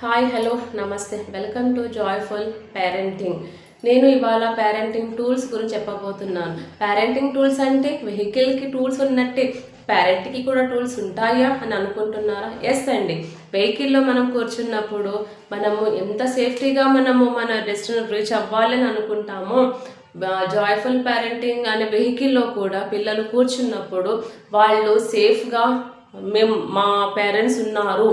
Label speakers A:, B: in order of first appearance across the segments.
A: Hi hello నమస్తే welcome to joyful parenting. నేను ఇవాళ పేరెంటింగ్ టూల్స్ గురించి చెప్పబోతున్నాను. పేరెంటింగ్ టూల్స్ అంటే వెహికల్కి టూల్స్ ఉన్నట్టే పేరెంట్కి కూడా టూల్స్ ఉంటాయా అని అనుకుంటున్నారా? ఎస్ అండి. వెహికల్లో మనం కూర్చున్నప్పుడు మనము ఎంత సేఫ్టీగా మన డెస్టినేషన్ రీచ్ అవ్వాలని అనుకుంటామో, జాయ్ఫుల్ పేరెంటింగ్ అనే వెహికల్లో కూడా పిల్లలు కూర్చున్నప్పుడు వాళ్ళు సేఫ్గా మా పేరెంట్స్ ఉన్నారు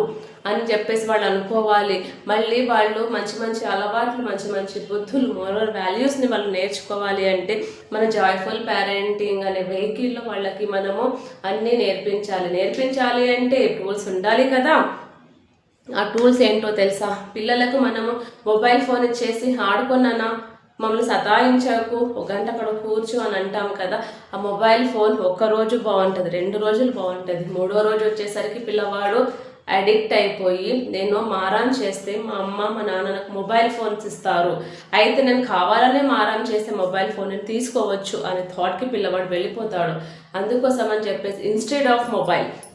A: అని చెప్పేసి వాళ్ళు అనుకోవాలి. మళ్ళీ వాళ్ళు మంచి మంచి అలవాట్లు, మంచి మంచి బుద్ధులు, మోరల్ వాల్యూస్ని వాళ్ళు నేర్చుకోవాలి అంటే మన జాయ్ఫుల్ పేరెంటింగ్ అనే వెహికల్లో వాళ్ళకి మనము అన్నీ నేర్పించాలి అంటే టూల్స్ ఉండాలి కదా. ఆ టూల్స్ ఏంటో తెలుసా? పిల్లలకు మనము మొబైల్ ఫోన్ ఇచ్చేసి ఆడుకున్నానా, మమ్మల్ని సతాయించకు, ఒక గంట అక్కడ కూర్చో అని అంటాం కదా. ఆ మొబైల్ ఫోన్ ఒక్కరోజు బాగుంటుంది, 2 రోజులు బాగుంటుంది, 3వ రోజు వచ్చేసరికి పిల్లవాడు అడిక్ట్ అయిపోయి నేను మారాన్ చేస్తే మా అమ్మ మా నాన్న నాకు మొబైల్ ఫోన్స్ ఇస్తారు, అయితే నేను కావాలనే మారాన్ చేస్తే మొబైల్ ఫోన్ని తీసుకోవచ్చు అనే థాట్కి పిల్లవాడు వెళ్ళిపోతాడు. అందుకోసం అని చెప్పేసి ఇన్స్టెడ్ ఆఫ్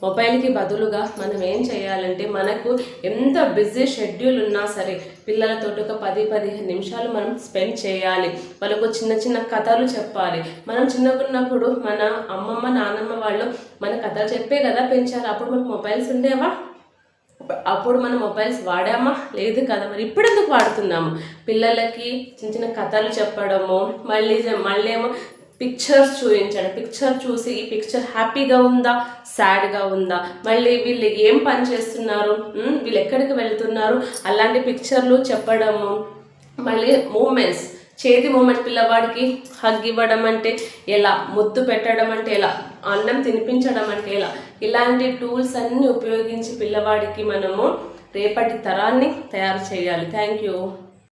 A: మొబైల్కి బదులుగా మనం ఏం చేయాలంటే, మనకు ఎంత బిజీ షెడ్యూల్ ఉన్నా సరే పిల్లలతో ఒక 10-15 నిమిషాలు మనం స్పెండ్ చేయాలి. వాళ్ళకు చిన్న చిన్న కథలు చెప్పాలి. మనం చిన్నకున్నప్పుడు మన అమ్మమ్మ నాన్నమ్మ వాళ్ళు మన కథలు చెప్పే కదా పెంచారు. అప్పుడు మనకు మొబైల్స్ ఉండేవా? అప్పుడు మనం మొబైల్స్ వాడామా? లేదు కదా. మరి ఇప్పుడు ఎందుకు వాడుతున్నాము? పిల్లలకి చిన్న చిన్న కథలు చెప్పడము, మళ్ళీ ఏమో పిక్చర్స్ చూపించడం. పిక్చర్ చూసి ఈ పిక్చర్ హ్యాపీగా ఉందా, సాడ్గా ఉందా, మళ్ళీ వీళ్ళు ఏం పని చేస్తున్నారు, వీళ్ళు ఎక్కడికి వెళ్తున్నారు, అలాంటి పిక్చర్లు చెప్పడము. మళ్ళీ మూమెంట్స్, చేతి మూమెంట్, పిల్లవాడికి హగ్ ఇవ్వడం అంటే ఎలా, ముద్దు పెట్టడం అంటే ఎలా, అన్నం తినిపించడం అంటే ఎలా, ఇలాంటి టూల్స్ అన్నీ ఉపయోగించి పిల్లవాడికి మనము రేపటి తరాన్ని తయారు చేయాలి. Thank you.